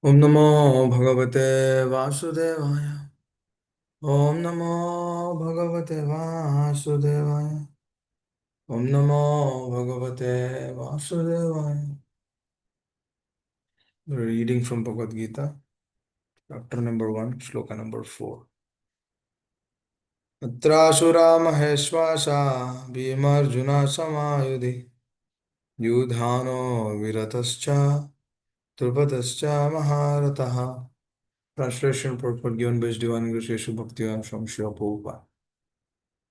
ओम नमो भगवते वासुदेवाय। ओम नमो भगवते वासुदेवाय। ओम नमो भगवते वासुदेवाय। Reading from Bhagavad Gita, chapter number 1, shloka number 4. अत्रासुरा महेश्वासा भीमार्जुना समायुधि युधानो विरतश्च द्रुपदश्च महारथः. Translation purport given by His Divine English Yeshu Bhaktivedanta from Srila Prabhupada.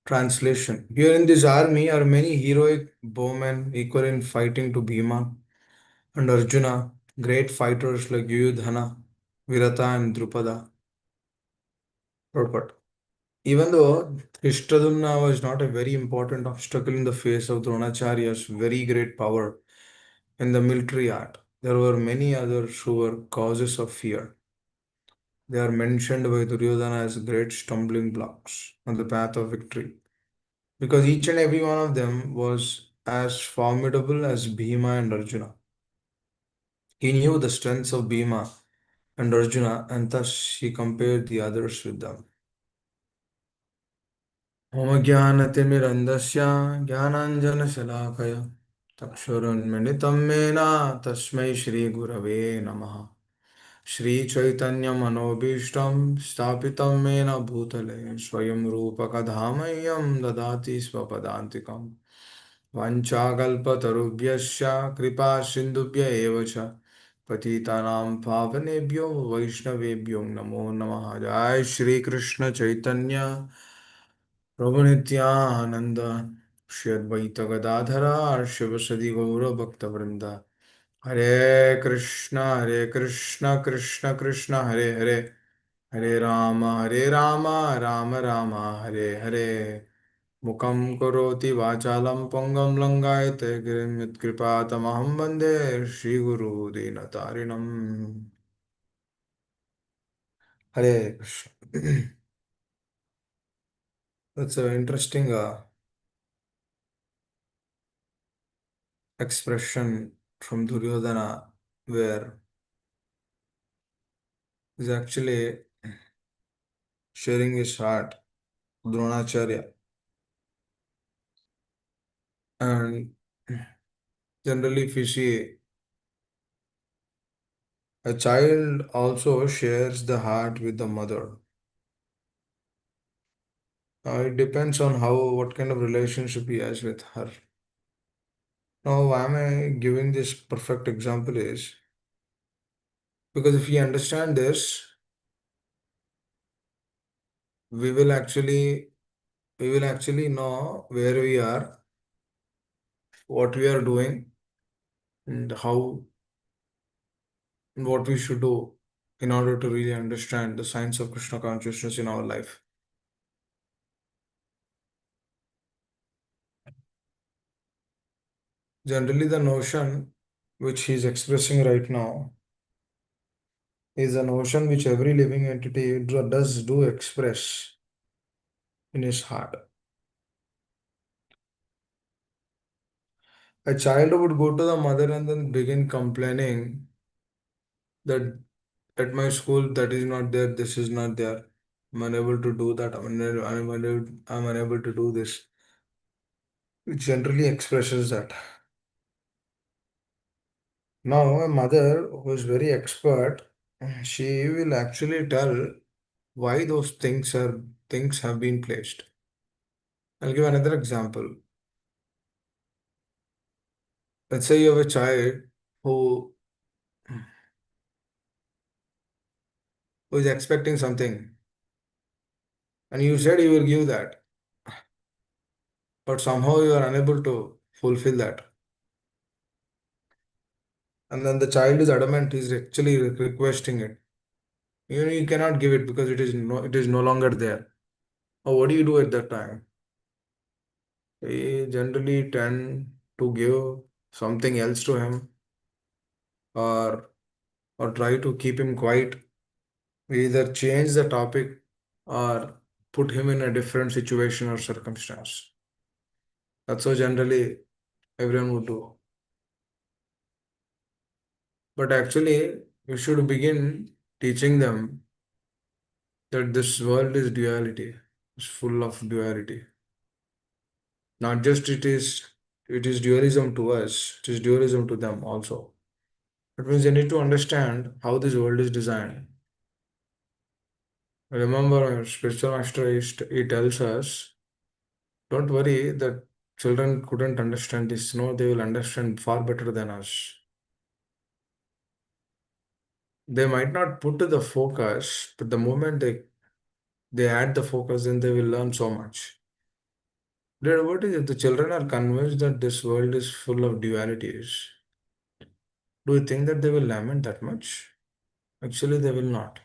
Translation. Here in this army are many heroic bowmen equal in fighting to Bhima and Arjuna, great fighters like Yuyudhana, Virata, and Drupada. Purport. Even though Ishtadumna was not a very important obstacle in the face of Dronacharya's very great power in the military art, there were many others who were causes of fear. They are mentioned by Duryodhana as great stumbling blocks on the path of victory, because each and every one of them was as formidable as Bhima and Arjuna. He knew the strengths of Bhima and Arjuna, and thus he compared the others with them. होमज्ञानतिमिरन्धस्य ज्ञानाञ्जनशलाकया चक्षुरुन्मिलितं येन तस्मै श्रीगुरवे नमः। श्रीचैतन्यमनोभीष्टं स्थापितं येन भूतले स्वयं रूपकधामह्यं ददाति स्वपदान्तिकम्। वाञ्छाकल्पतरुभ्यश्च कृपा सिन्धुभ्य एव च पतितानां पावनेभ्यो वैष्णवेभ्यो नमो नमः। जय श्री कृष्ण चैतन्य प्रभु नित्यानंद श्री अद्वैत गदाधरा शिवसदि गौरभक्तवृंद। हरे कृष्ण कृष्ण कृष्ण हरे हरे, हरे राम राम राम हरे हरे। मुखं करोति वाचालं पङ्गुं लङ्घयते गिरिं यत्कृपातमहं वन्दे श्रीगुरु दीनतारिणम्। Hare Krishna. That's an interesting expression from Duryodhana, where he's actually sharing his heart to Dronacharya. And generally, if you see, a child also shares the heart with the mother. It depends on what kind of relationship he has with her. Now, why am I giving this perfect example is because if we understand this, we will actually we will actually know where we are, what we are doing, and what we should do in order to really understand the science of Krishna consciousness in our life. Generally, the notion which he is expressing right now is a notion which every living entity does do express in his heart. A child would go to the mother and then begin complaining that at my school that is not there, this is not there. I'm unable to do that. I'm unable to do this. It generally expresses that. Now, a mother who is very expert, she will actually tell why those things have been placed. I'll give another example. Let's say you have a child who who is expecting something, and you said you will give that, but somehow you are unable to fulfill that. And then the child is adamant, he's actually requesting it. You cannot give it because it is no longer there. Or what do you do at that time? We generally tend to give something else to him, or try to keep him quiet. We either change the topic or put him in a different situation or circumstance. That's how generally everyone would do. But actually, We should begin teaching them that this world is duality, it's full of duality. Not just it is dualism to us, it is dualism to them also. That means they need to understand how this world is designed. Remember, our spiritual master he tells us, don't worry that children couldn't understand this. No, they will understand far better than us. They might not put the focus, but the moment they add the focus, then they will learn so much. What is it? The children are convinced that this world is full of dualities. Do you think that they will lament that much? Actually, they will not,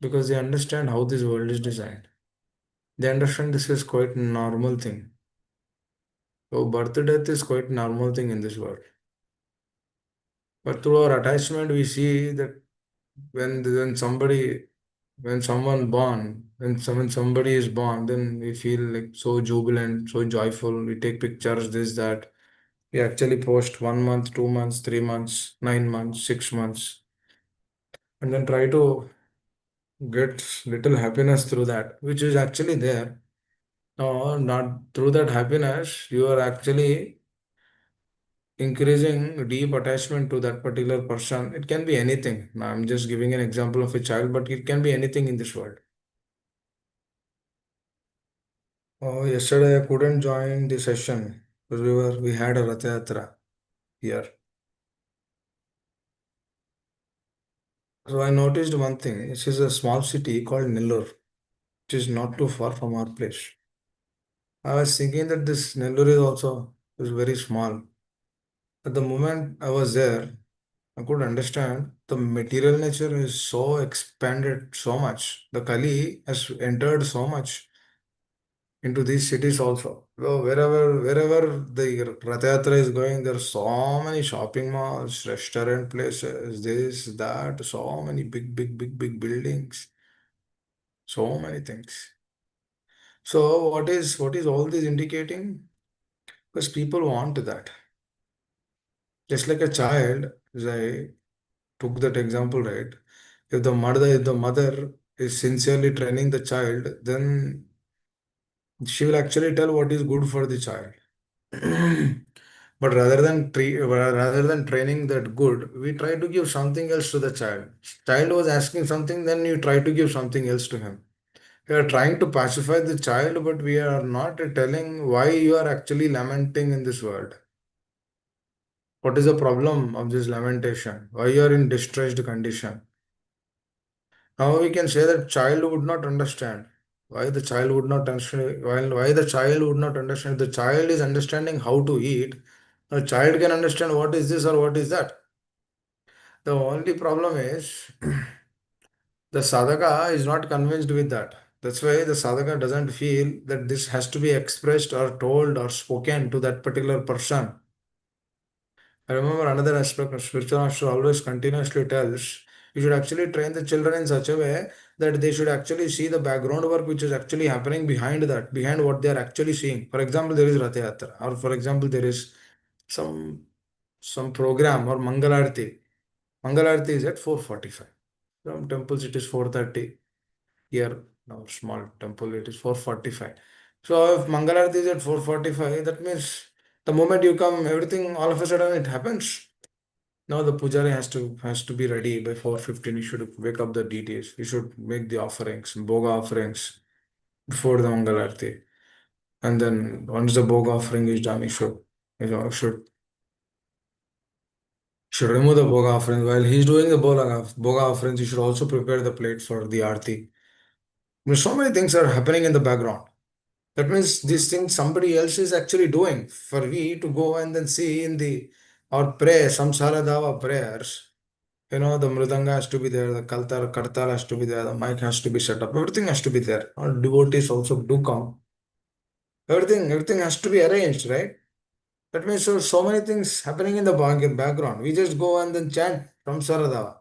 because they understand how this world is designed. They understand this is quite normal thing. So birth death is quite normal thing in this world. But through our attachment, we see that when somebody when someone born when somebody is born, then we feel like so jubilant, so joyful. We take pictures, this that. We actually post 1 month, 2 months, 3 months, 9 months, 6 months, and then try to get little happiness through that, which is actually there. No, not through that happiness, you are actually increasing deep attachment to that particular person. It can be anything. Now, I'm just giving an example of a child, but it can be anything in this world. Oh, yesterday I couldn't join the session because we had a Rath Yatra here. So I noticed one thing. This is a small city called Nellore, which is not too far from our place. I was thinking that this Nellore is very small. At the moment I was there, I could understand the material nature is so expanded so much. The Kali has entered so much into these cities also. So wherever the Rath Yatra is going, there are so many shopping malls, restaurant places, this, that, so many big buildings, so many things. So what is all this indicating? Because people want that. Just like a child, as I took that example, right? If the mother is sincerely training the child, then she will actually tell what is good for the child. But rather than training that good, we try to give something else to the child. Child was asking something, then you try to give something else to him. We are trying to pacify the child, but we are not telling why you are actually lamenting in this world. What is the problem of this lamentation? Why you are in distressed condition? Now we can say that child would not understand. Why the child would not understand? Why the child would not understand? The child is understanding how to eat. A child can understand what is this or what is that. The only problem is the sadhaka is not convinced with that. That's why the sadhaka doesn't feel that this has to be expressed or told or spoken to that particular person. I remember another aspect of spiritual master always continuously tells you should actually train the children in such a way that they should actually see the background work which is actually happening behind that, behind what they are actually seeing. For example, there is Rath Yatra, or for example, there is some some program or Mangalarti. Mangalarti is at 4:45. Some temples it is 4:30. Here, now small temple it is 4:45. So if Mangalarti is at 4:45, that means the moment you come, everything all of a sudden it happens. Now the pujari has to be ready by 4:15. You should wake up the deities. You should make the offerings, boga offerings before the Mangalarti. And then once the boga offering is done, you should remove the boga offering. While he's doing the boga offerings, you should also prepare the plate for the arti. So many things are happening in the background. That means these things somebody else is actually doing. For we to go and then see in the or pray samsara dava prayers. The mridanga has to be there, the kartal has to be there, the mic has to be set up, everything has to be there. Our devotees also do come. Everything has to be arranged, right? That means so many things happening in the background. We just go and then chant from Saradava.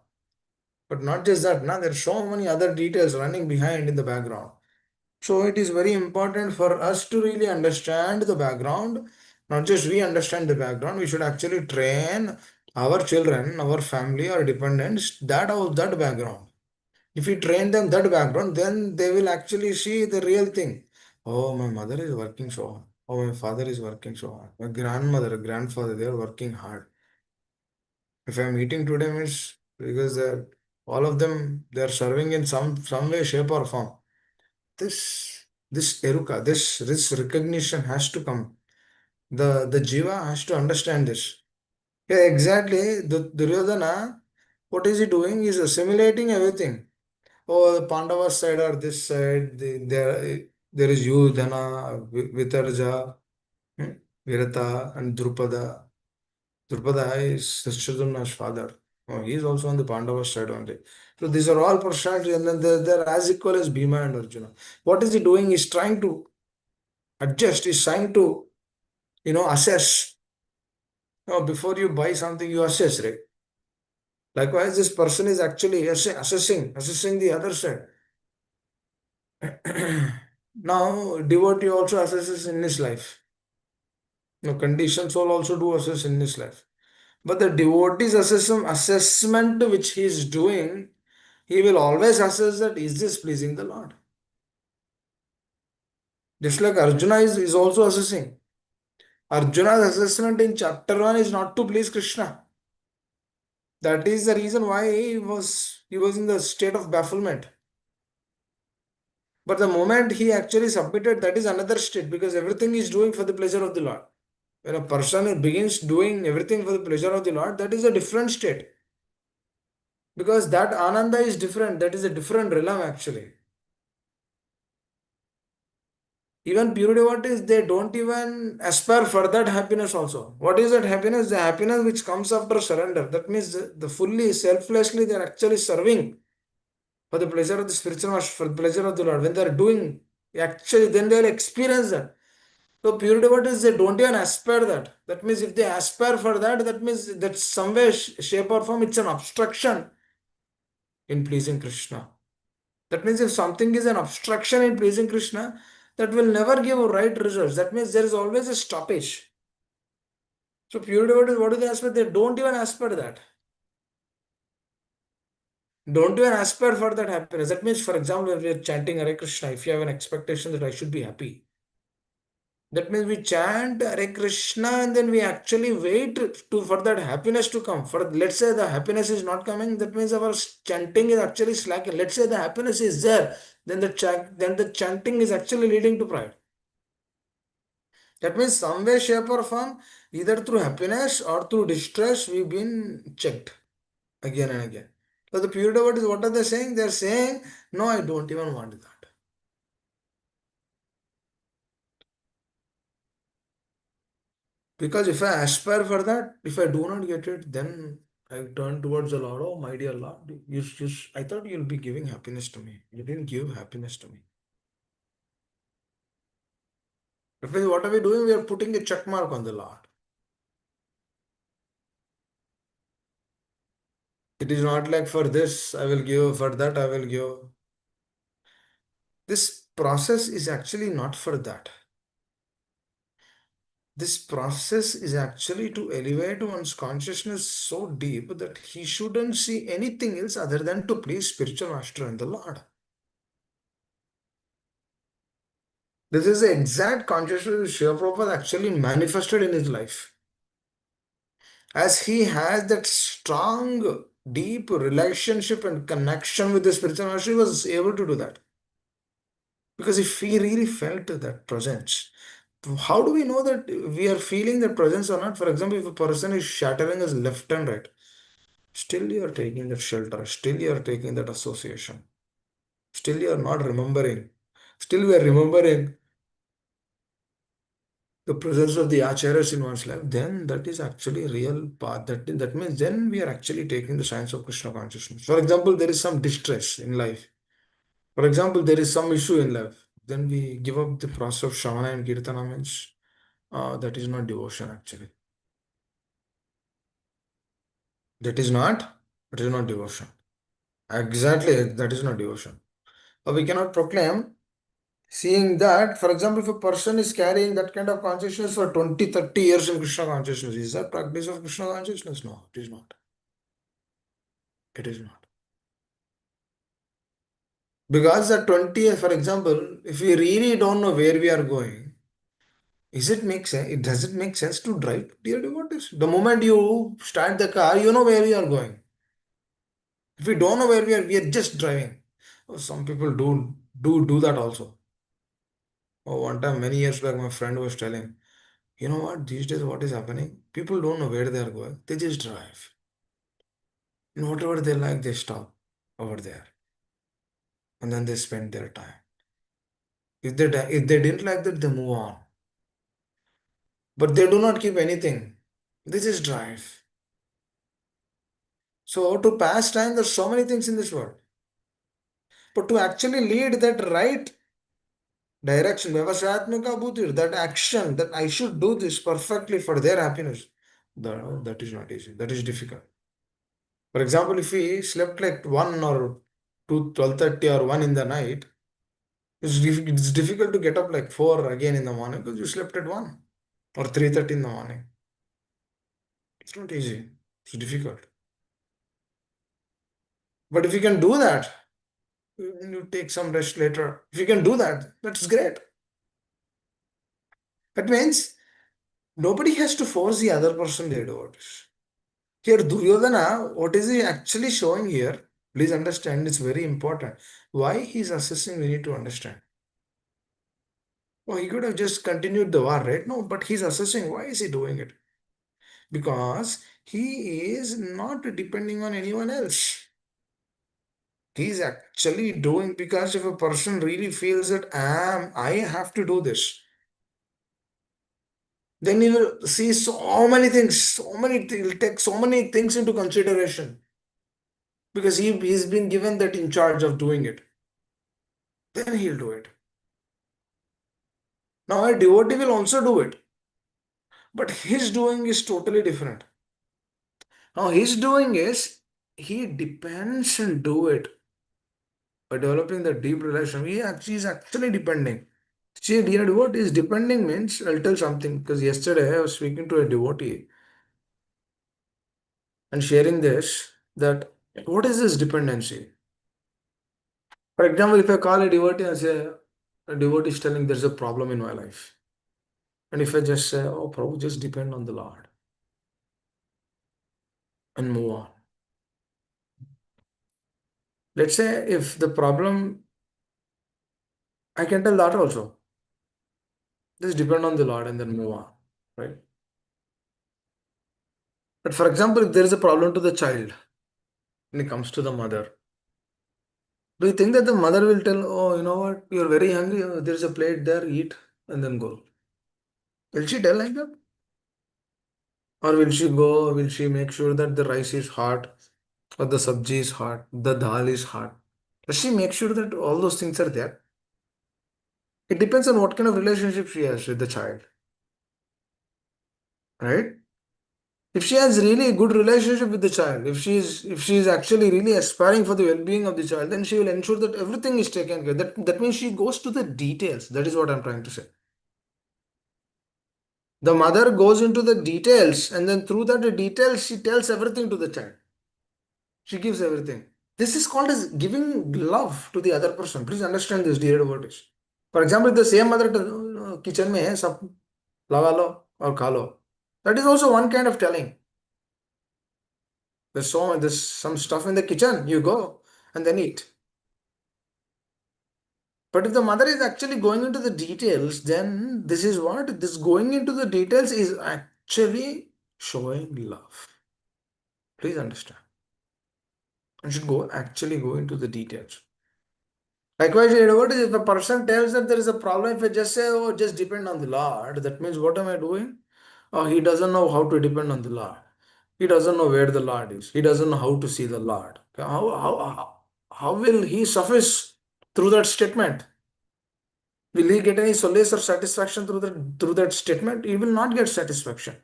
But not just that, now there's so many other details running behind in the background. So it is very important for us to really understand the background. Not just we understand the background, we should actually train Our children, our family, our dependents, that background. If we train them that background, then they will actually see the real thing. Oh, my mother is working so hard. Oh, my father is working so hard. My grandmother, grandfather, they are working hard. If I'm eating today, means because all of them they are serving in some way, shape, or form. This eruka, this recognition has to come. The jiva has to understand this. Yeah, exactly. The Duryodhana, what is he doing? He's assimilating everything. Oh, the Pandavas side or this side, there is Yudhana, Vitarja, hmm, Virata, and Drupada. Drupada is Shishadumna's father. Oh, he is also on the Pandava side only. So these are all personalities, and then they're as equal as Bhima and Arjuna. What is he doing? He's trying to adjust. He's trying to, assess. Before you buy something, you assess, right? Likewise, this person is actually assessing the other side. Now, devotee also assesses in his life. No, conditioned soul also do assess in his life. But the devotee's assessment which he is doing, he will always assess that is this pleasing the Lord? Just like Arjuna is also assessing. Arjuna's assessment in chapter 1 is not to please Krishna. That is the reason why he was in the state of bafflement. But the moment he actually submitted, that is another state because everything is doing for the pleasure of the Lord. When a person begins doing everything for the pleasure of the Lord, that is a different state. Because that ananda is different. That is a different realm actually. Even pure devotees, they don't even aspire for that happiness also. What is that happiness? The happiness which comes after surrender. That means the fully, selflessly, they are actually serving for the pleasure of the spiritual master, for the pleasure of the Lord. When they are doing, actually, then they will experience that. So pure devotees, they don't even aspire that. That means if they aspire for that, that means that some way, shape or form, it's an obstruction in pleasing Krishna. That means if something is an obstruction in pleasing Krishna, that will never give right results. That means there is always a stoppage. So pure devotees, what do they aspire? They don't even aspire that. Don't even aspire for that happiness. That means, for example, if we are chanting Hare Krishna, if you have an expectation that I should be happy, that means we chant Hare Krishna and then we actually wait for that happiness to come. For let's say the happiness is not coming, that means our chanting is actually slacking. Let's say the happiness is there, then the chanting is actually leading to pride. That means some way, shape or form, either through happiness or through distress, we've been checked again and again. So the pure devotees, what are they saying? They're saying, no, I don't even want that. Because if I aspire for that, if I do not get it, then I turn towards the Lord. Oh, my dear Lord, I thought you'll be giving happiness to me. You didn't give happiness to me. That means what are we doing? We are putting a check mark on the Lord. It is not like for this I will give, for that I will give. This process is actually not for that. This process is actually to elevate one's consciousness so deep that he shouldn't see anything else other than to please spiritual master and the Lord. This is the exact consciousness which Shiva Prabhupada actually manifested in his life. As he has that strong, deep relationship and connection with the spiritual master, he was able to do that. Because if he really felt that presence, how do we know that we are feeling that presence or not? For example, if a person is shattering his left and right, still you are taking that shelter, still you are taking that association, still you are not remembering, still we are remembering the presence of the acharyas in one's life, then that is actually a real path. That means then we are actually taking the science of Krishna consciousness. For example, there is some distress in life. For example, there is some issue in life. Then we give up the process of Shravana and Kirtana means that is not devotion actually. That is not, that is not devotion. Exactly, that is not devotion. We cannot proclaim Seeing that, for example, if a person is carrying that kind of consciousness for 20, 30 years in Krishna consciousness, is that practice of Krishna consciousness? No, it is not. It is not. Because at 20, for example, if we really don't know where we are going, is it make sense? It does it make sense to drive, dear devotees? The moment you start the car, you know where you are going. If we don't know where we are just driving. Oh, some people do that also. Oh, one time, many years back, my friend was telling, you know what, these days what is happening? People don't know where they are going. They just drive. And whatever they like, they stop over there. And then they spend their time. If they didn't like that, they move on. But they do not keep anything. They just drive. So to pass time, there's so many things in this world. But to actually lead that right direction, Vyavasayatmika buddhi, that action, that I should do this perfectly for their happiness, that is not easy. That is difficult. For example, if we slept like 1 or 2, 12:30 or 1 in the night, it's difficult to get up like 4 again in the morning because you slept at 1 or 3:30 in the morning. It's not easy. It's difficult. But if you can do that, you take some rest later. If you can do that, that's great. That means nobody has to force the other person to do it. Here, Duryodhana, what is he actually showing here? Please understand, it's very important. Why he's assessing, we need to understand. Oh, he could have just continued the war, right? No, but he's assessing. Why is he doing it? Because he is not depending on anyone else. He's actually doing because if a person really feels that I have to do this, then he will see so many things, he'll take so many things into consideration because he's been given that in charge of doing it. Then he'll do it. Now a devotee will also do it, but his doing is totally different. Now his doing is he depends and do it by developing the deep relation. He is actually depending. See, dear devotee is depending means I'll tell something because yesterday I was speaking to a devotee and sharing this that what is this dependency? For example, if I call a devotee and say a devotee is telling there's a problem in my life, and if I just say, oh, Prabhu, just depend on the Lord and move on. Let's say if the problem, I can tell that also. Just depend on the Lord and then move on, right? But for example, if there is a problem to the child when it comes to the mother, do you think that the mother will tell, oh, you know what, you're very hungry, there's a plate there, eat, and then go? Will she tell like that? Or will she make sure that the rice is hot, or the sabji is hot, the dal is hot? Does she make sure that all those things are there? It depends on what kind of relationship she has with the child, right? If she has really a good relationship with the child, if she is actually really aspiring for the well-being of the child, then she will ensure that everything is taken care. That means she goes to the details. That is what I'm trying to say. The mother goes into the details, and then through that the details, she tells everything to the child. She gives everything. This is called as giving love to the other person. Please understand this, dear devotees. For example, if the same mother kitchen में है सब लगा लो और खा लो. That is also one kind of telling. There's some stuff in the kitchen. You go and then eat. But if the mother is actually going into the details, then this is what this going into the details is actually showing love. Please understand. You should actually go into the details. Likewise, what is if a person tells that there is a problem, if I just say, oh, just depend on the Lord, that means what am I doing? Oh, he doesn't know how to depend on the Lord. He doesn't know where the Lord is. He doesn't know how to see the Lord. How will he suffice through that statement? Will he get any solace or satisfaction through that statement? He will not get satisfaction.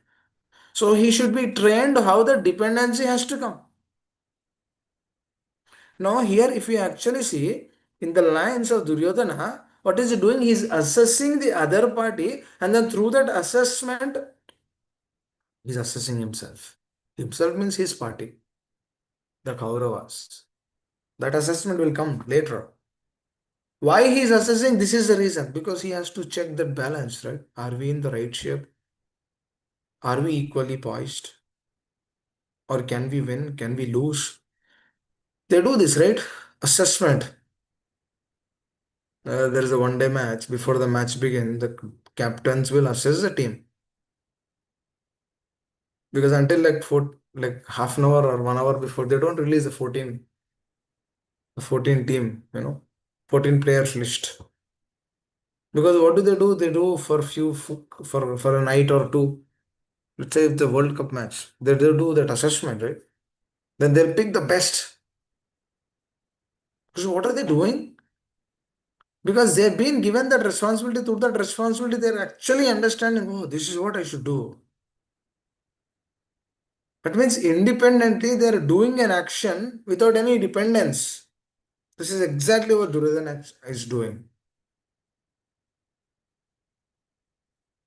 So he should be trained how the dependency has to come. Now here, if we actually see in the lines of Duryodhana, What is he doing? He's assessing the other party, and then through that assessment, he's assessing himself. Himself means his party, the Kauravas. That assessment will come later. Why he is assessing? This is the reason. Because he has to check that balance, right? Are we in the right shape? Are we equally poised? Or can we win? Can we lose? They do this, right? Assessment. There is a one-day match. Before the match begins, the captains will assess the team. Because until like half an hour or 1 hour before, they don't release the 14 team, 14 players list. Because what do? They do for for a night or two. Let's say it's the World Cup match. They do that assessment, right? Then they'll pick the best. So what are they doing? Because they've been given that responsibility. Through that responsibility, they're actually understanding, oh, this is what I should do. That means independently they're doing an action without any dependence. This is exactly what Duryodhana is doing.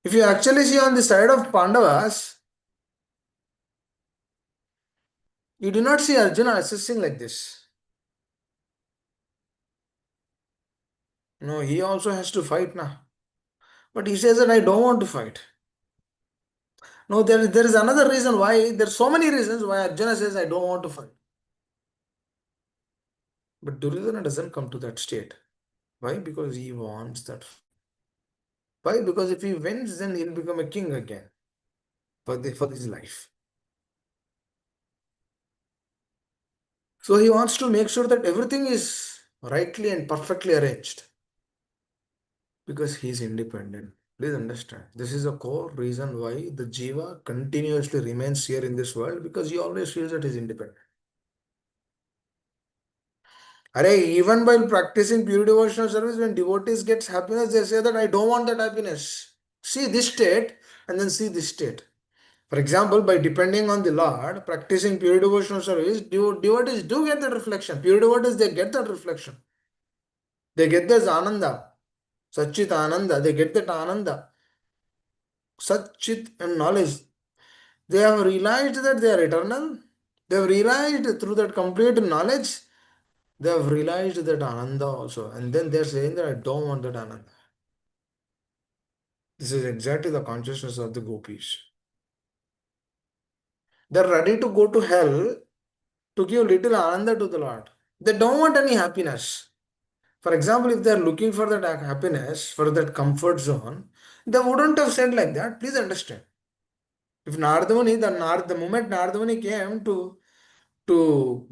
If you actually see on the side of Pandavas, you do not see Arjuna assessing like this. No, he also has to fight now. But he says that I don't want to fight. No, there is another reason why. There's so many reasons why Arjuna says I don't want to fight. But Duryodhana doesn't come to that state. Why? Because he wants that. Why? Because if he wins, then he'll become a king again for his life. So he wants to make sure that everything is rightly and perfectly arranged because he is independent. Please understand. This is a core reason why the Jiva continuously remains here in this world because he always feels that he is independent. Even while practicing pure devotional service, when devotees get happiness, they say that I don't want that happiness. See this state and then see this state. For example, by depending on the Lord, practicing pure devotional service, devotees do get that reflection. Pure devotees, they get that reflection. They get this ananda, Satchit ananda. They get that ananda, Satchit and knowledge. They have realized that they are eternal. They have realized through that complete knowledge, they have realized that ananda also. And then they're saying that I don't want that ananda. This is exactly the consciousness of the gopis. They're ready to go to hell to give little ananda to the Lord. They don't want any happiness. For example, if they're looking for that happiness, for that comfort zone, they wouldn't have said like that. Please understand. If Nardamuni, the moment Nardamuni came to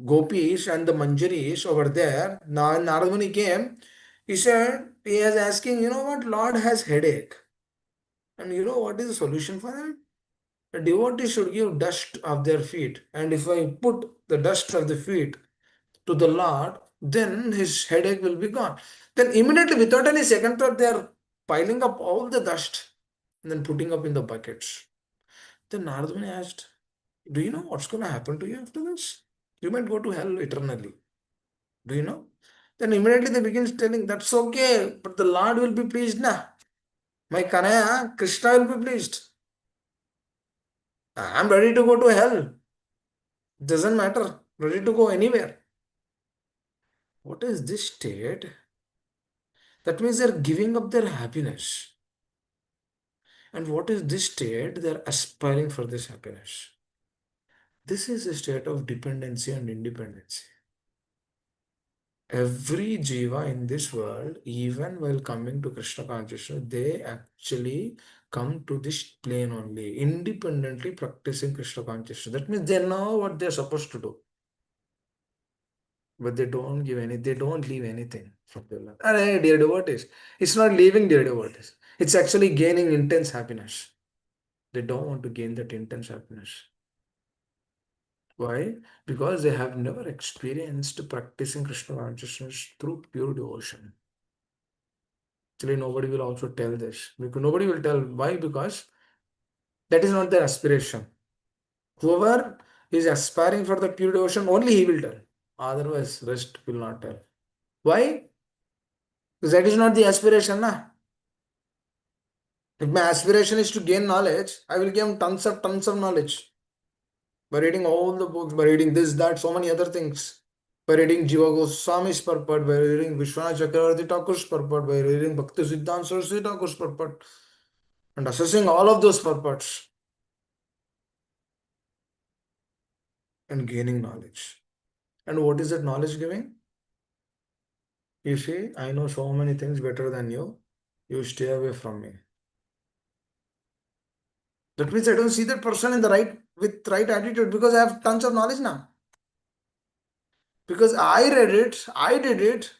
Gopis and the Manjaris over there, Nardamuni came, he said, he is asking, you know what, Lord has headache. And you know what is the solution for that? A devotee should give dust of their feet. And if I put the dust of the feet to the Lord, then his headache will be gone. Then immediately, without any second thought, they are piling up all the dust and then putting up in the buckets. Then Nardamuni asked, do you know what's going to happen to you after this? You might go to hell eternally. Do you know? Then immediately they begin telling, that's okay, but the Lord will be pleased now. My Kanaya, Krishna will be pleased. I'm ready to go to hell. Doesn't matter. Ready to go anywhere. What is this state? That means they're giving up their happiness. And what is this state? They're aspiring for this happiness. This is a state of dependency and independency. Every jiva in this world, even while coming to Krishna consciousness, they actually come to this plane only, independently practicing Krishna consciousness. That means they know what they're supposed to do, but they don't leave anything from their life. Dear devotees, it's not leaving dear devotees. It's actually gaining intense happiness. They don't want to gain that intense happiness. Why? Because they have never experienced practicing Krishna consciousness through pure devotion. Actually, nobody will also tell this. Because nobody will tell. Why? Because that is not their aspiration. Whoever is aspiring for the pure devotion, only he will tell. Otherwise, rest will not tell. Why? That is not the aspiration, na. If my aspiration is to gain knowledge, I will gain tons of knowledge by reading all the books, by reading this, that, so many other things. By reading Jiva Goswami's purport, by reading Vishwanath Chakravarti Thakur's purport, by reading Bhakti Siddhanta Saraswati Thakur's purport, and assessing all of those purports and gaining knowledge. And what is that knowledge giving? You see, I know so many things better than you. You stay away from me. That means I don't see that person in the right with right attitude because I have tons of knowledge now. Because I read it, I did it,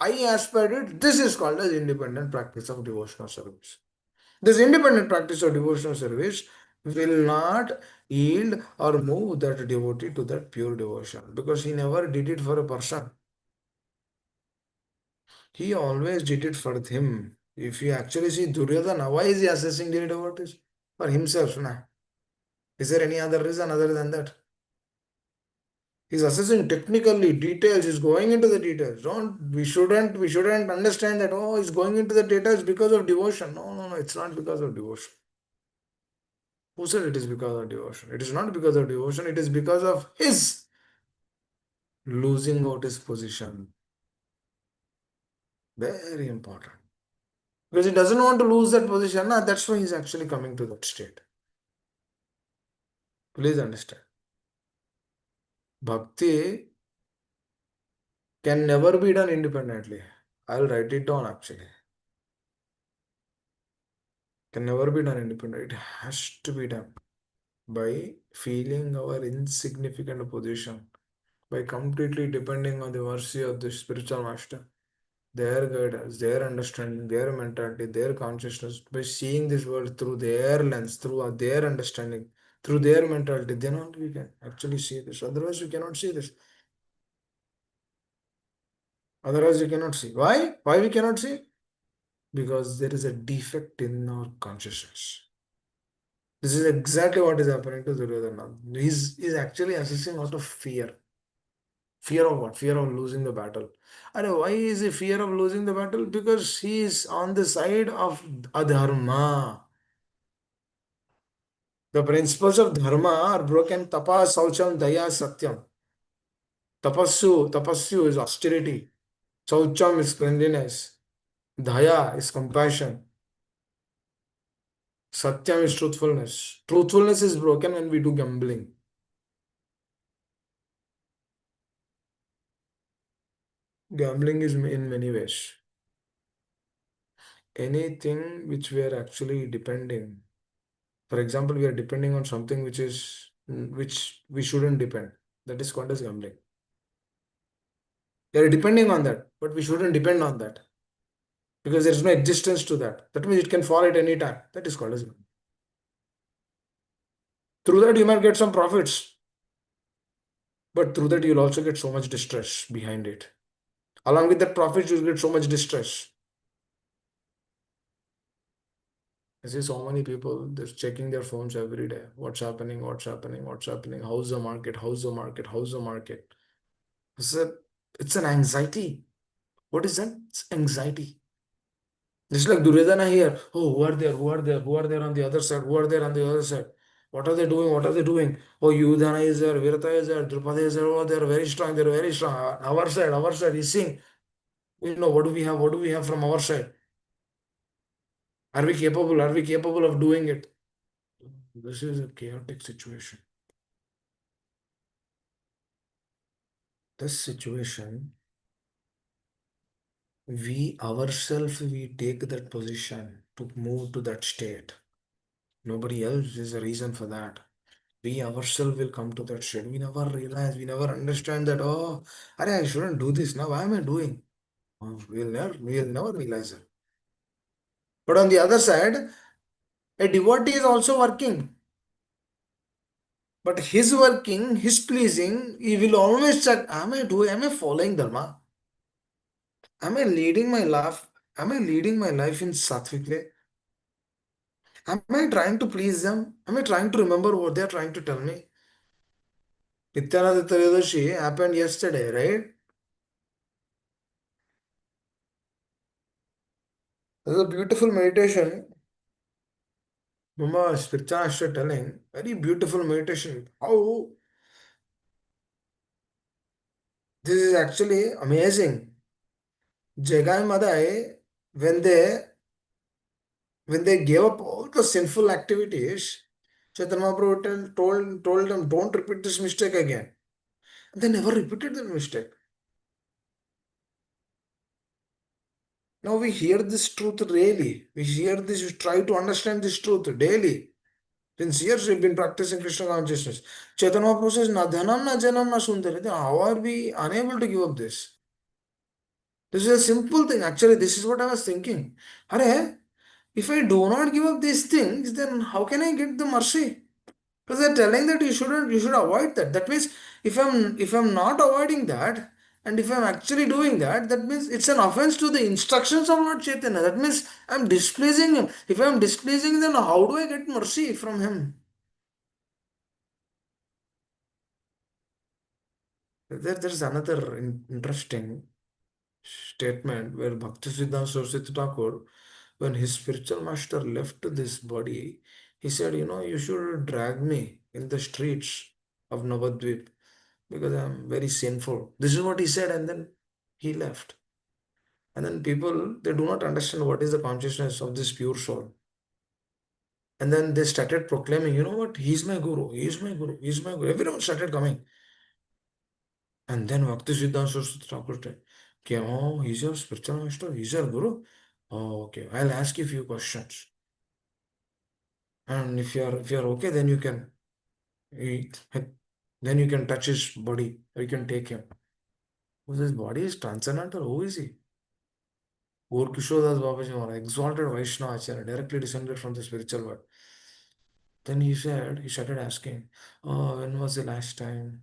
I aspired it. This is called as independent practice of devotional service. This independent practice of devotional service will not yield or move that devotee to that pure devotion because he never did it for a person. He always did it for him. If you actually see Duryodhana, why is he assessing the devotees? For himself, nah. Is there any other reason other than that? He's assessing technically details, he's going into the details. Don't we shouldn't understand that he's going into the details because of devotion. No, no, no, it's not because of devotion. Who said it is because of devotion? It is not because of devotion, it is because of his losing out his position. Very important. Because he doesn't want to lose that position, nah, that's why he's actually coming to that state. Please understand. Bhakti can never be done independently. I'll write it down actually. Can never be done independently. It has to be done by feeling our insignificant position, by completely depending on the mercy of the spiritual master, their guidance, their understanding, their mentality, their consciousness, by seeing this world through their lens, through their understanding, through their mentality, then only we can actually see this. Otherwise, we cannot see this. Otherwise, we cannot see. Why? Why we cannot see? Because there is a defect in our consciousness. This is exactly what is happening to Duryodhana. He's actually assessing out of fear. Fear of what? Fear of losing the battle. And why is he fear of losing the battle? Because he is on the side of adharma. The principles of dharma are broken. Tapa, saucham, daya, satyam. Tapassu is austerity. Saucham is cleanliness. Daya is compassion. Satyam is truthfulness. Truthfulness is broken when we do gambling. Gambling is in many ways. Anything which we are actually depending. For example, we are depending on something which we shouldn't depend. That is called as gambling. We are depending on that, but we shouldn't depend on that because there is no existence to that. That means it can fall at any time. That is called as gambling. Through that, you might get some profits, but through that, you'll also get so much distress behind it. Along with that profit, you'll get so much distress. I see so many people, they're checking their phones every day. What's happening? What's happening? What's happening? How's the market? How's the market? How's the market? It's a, it's an anxiety. What is that? It's anxiety. Just like Duryodhana here. Oh, who are there? Who are there? Who are there on the other side? Who are there on the other side? What are they doing? What are they doing? Oh, Yudhana is there, Virata is there, Drupada is there. Oh, they're very strong. They're very strong. Our side, our side. He's seeing. You know, what do we have? What do we have from our side? Are we capable? Are we capable of doing it? This is a chaotic situation. This situation, we ourselves, we take that position to move to that state. Nobody else is a reason for that. We ourselves will come to that state. We never realize, we never understand that, oh, I shouldn't do this now. Why am I doing? Oh, we'll never realize it. But on the other side, a devotee is also working. But his working, his pleasing, he will always check, am I following Dharma? Am I leading my life? Am I leading my life in sattvic way? Am I trying to please them? Am I trying to remember what they are trying to tell me? Nityananda Triyodashi happened yesterday, right? There's a beautiful meditation. Mama Spircha is telling, very beautiful meditation. How this is actually amazing. Jagai Madai, when they when they gave up all the sinful activities, Chaitanya Mahaprabhu told them, don't repeat this mistake again. And they never repeated that mistake. Now we hear this truth daily. We hear this, we try to understand this truth daily. Since years we've been practicing Krishna consciousness. Chaitanya Mahaprabhu says, na dhanam na janam na sundari. Then how are we unable to give up this? This is a simple thing. Actually, this is what I was thinking. Hare, if I do not give up these things, then how can I get the mercy? Because they're telling that you should avoid that. That means if I'm not avoiding that, and if I'm actually doing that, that means it's an offense to the instructions of Lord Chaitanya. That means I'm displeasing him. If I'm displeasing, then how do I get mercy from him? There's another interesting statement where Bhaktisiddhanta Saraswati Thakur, when his spiritual master left this body, he said, you should drag me in the streets of Navadvip because I'm very sinful. This is what he said, and then he left. And then people, they do not understand what is the consciousness of this pure soul. And then they started proclaiming, you know what, he's my guru, he's my guru, he's my guru. Everyone started coming. And then Bhakti Siddhanta Saraswati Thakur said, okay, oh, he's your spiritual master, he's your guru. Oh, okay, I'll ask you a few questions. And if you're okay, then he- then you can touch his body, or you can take him. Because his body is transcendental. Who is he? Gaur Kishodas Babaji Maharaj, exalted Vaishnava Acharya, directly descended from the spiritual world. Then he started asking, oh, when was the last time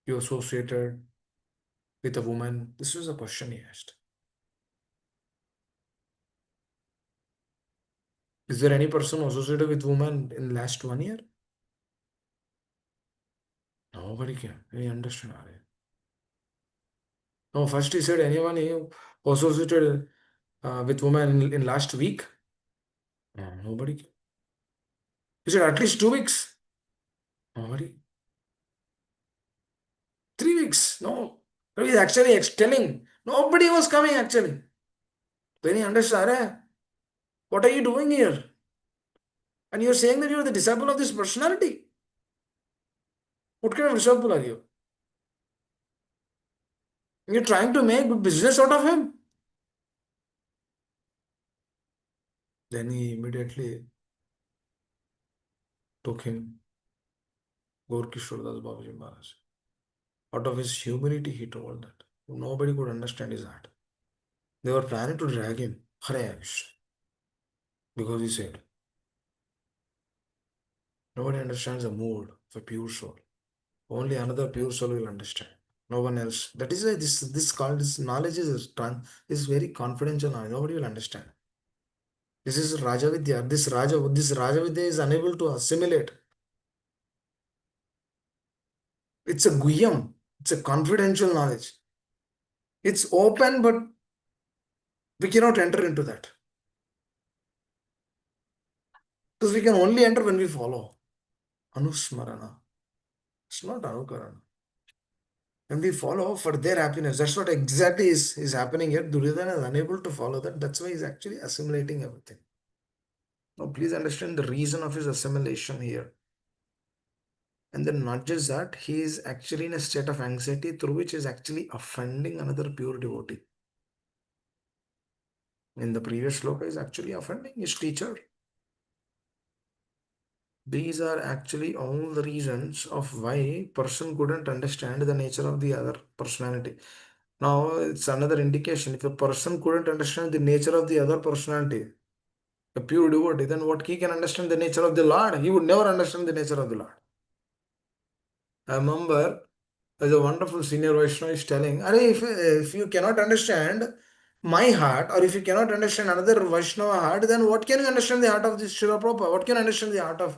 you associated with a woman? This was a question he asked. Is there any person associated with woman in last 1 year? Nobody can. Any understand? No, first he said anyone who associated with woman in last week? No, nobody can. He said at least 2 weeks? Nobody. 3 weeks? No. So he's actually telling. Nobody was coming actually. Then he understood, what are you doing here? And you're saying that you're the disciple of this personality. What kind of disciple are you? You're trying to make business out of him. Then he immediately took him, Gaur Kishordas Babaji Maharaj. Out of his humility, he told that. Nobody could understand his heart. They were planning to drag him. Hare Krishna. Because he said, nobody understands the mood of a pure soul. Only another pure soul will understand. No one else. That is why this knowledge is very confidential knowledge. Nobody will understand. This is Raja Vidya. This Raja Vidya is unable to assimilate. It's a guhyam. It's a confidential knowledge. It's open, but we cannot enter into that. Because we can only enter when we follow. Anusmarana. It's not Anukarana. When we follow for their happiness, that's what exactly is happening here. Duryodhana is unable to follow that. That's why he's actually assimilating everything. Now, please understand the reason of his assimilation here. And then not just that, he is actually in a state of anxiety through which is actually offending another pure devotee. In the previous sloka, is actually offending his teacher. These are actually all the reasons of why person couldn't understand the nature of the other personality. Now, it's another indication. If a person couldn't understand the nature of the other personality, a pure devotee, then what he can understand the nature of the Lord? He would never understand the nature of the Lord. I remember as a wonderful senior Vaishnava is telling, if you cannot understand my heart, or if you cannot understand another Vaishnava heart, then what can you understand the heart of this Srila Prabhupada? What can you understand the heart of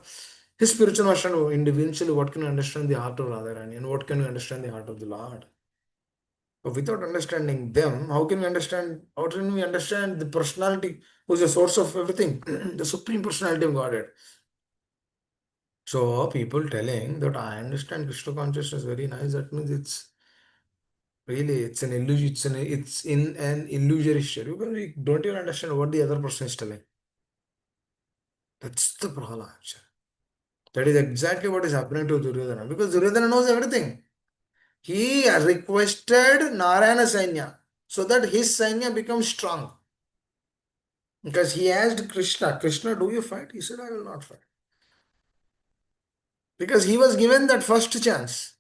his spiritual master individually? What can you understand the heart of Radharani? And what can you understand the heart of the Lord? But without understanding them, how can we understand the personality who's the source of everything? The Supreme Personality of Godhead. So people telling that I understand Krishna consciousness very nice, that means it's an illusion, it's in an illusory state. Because we don't even understand what the other person is telling. That's the problem actually. That is exactly what is happening to Duryodhana. Because Duryodhana knows everything. He requested Narayana Sainya so that his Sainya becomes strong. Because he asked Krishna, Krishna, do you fight? He said, I will not fight. Because he was given that first chance.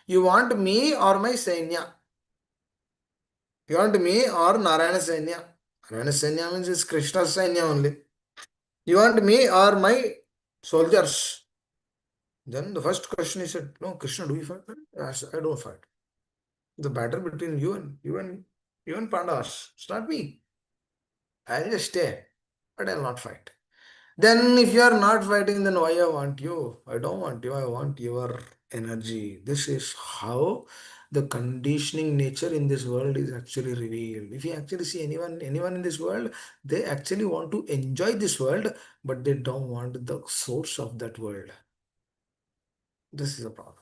You want me or my Sainya? You want me or Narayana Sainya? Narayana Sainya means it's Krishna's Sainya only. You want me or my soldiers? Then the first question he said, no, Krishna, do you fight? I said, I don't fight. The battle between you and Pandavas. It's not me. I'll just stay, but I'll not fight. Then, if you are not fighting, then why I want you? I don't want you. I want your energy. This is how the conditioning nature in this world is actually revealed. If you actually see anyone in this world, they actually want to enjoy this world, but they don't want the source of that world. This is a problem.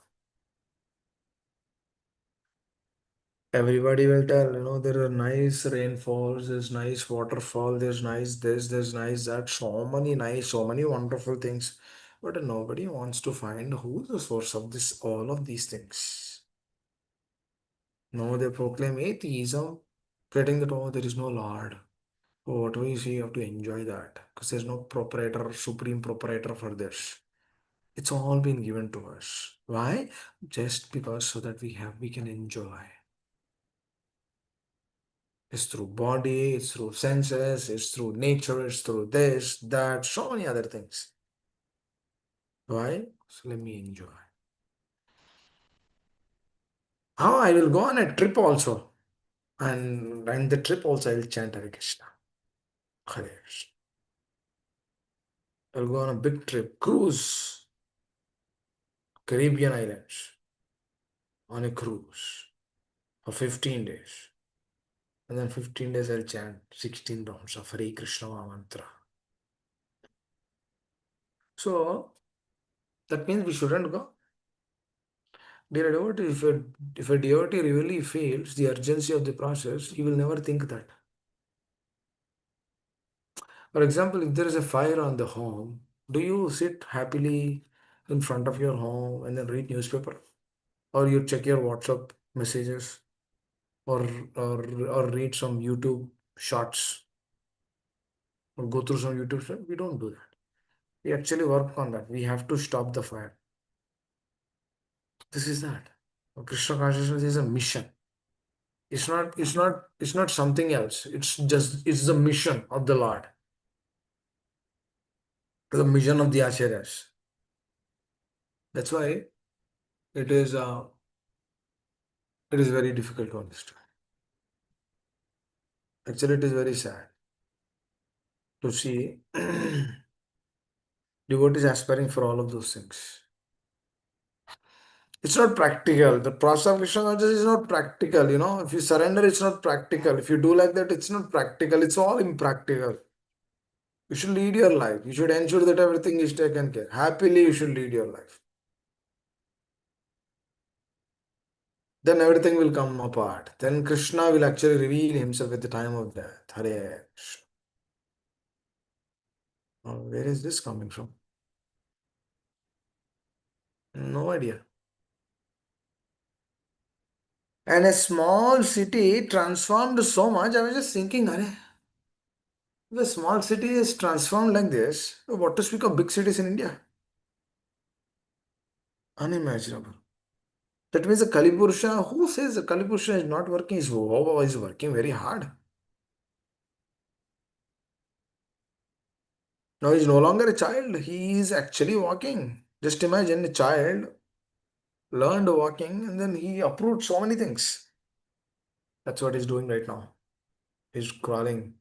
Everybody will tell, there are nice rainfalls, there's nice waterfall, there's nice this, there's nice that, so many wonderful things. But nobody wants to find who's the source of this, all of these things. No, they proclaim atheism, pretending that, oh, there is no Lord. Oh, what we see, you have to enjoy that. Because there's no proprietor, supreme proprietor for this. It's all been given to us. Why? Just because so that we can enjoy. It's through body, it's through senses, it's through nature, it's through this, that, so many other things. Why? So let me enjoy. How I will go on a trip also. And the trip also I will chant Hare Krishna. Hare Krishna. I'll go on a big trip, cruise, Caribbean islands, on a cruise for 15 days. And then 15 days I'll chant 16 rounds of Hare Krishna mantra. So that means we shouldn't go. Dear devotee, if a devotee really feels the urgency of the process, he will never think that. For example, if there is a fire on the home, do you sit happily in front of your home and then read newspaper? Or you check your WhatsApp messages or or or read some YouTube shorts or go through some YouTube shorts? We don't do that. We actually work on that. We have to stop the fire. This is that. Krishna consciousness is a mission. It's not something else. It's the mission of the Lord. The mission of the Acharyas. That's why it is uh, it is very difficult to understand. Actually, it is very sad to see devotees aspiring for all of those things. It's not practical. The process of Krishna consciousness is not practical. If you surrender, it's not practical. If you do like that, it's not practical. It's all impractical. You should lead your life. You should ensure that everything is taken care. Happily, you should lead your life. Then everything will come apart. Then Krishna will actually reveal himself at the time of death. Hare Krishna. Where is this coming from? No idea. And a small city transformed so much. I was just thinking, Hare, if a small city is transformed like this, what to speak of big cities in India? Unimaginable. That means the Kalipurusha, who says the Kalipurusha is not working? Is working very hard. Now he's no longer a child. He is actually walking. Just imagine a child learned walking and then he approved so many things. That's what he's doing right now. He's crawling,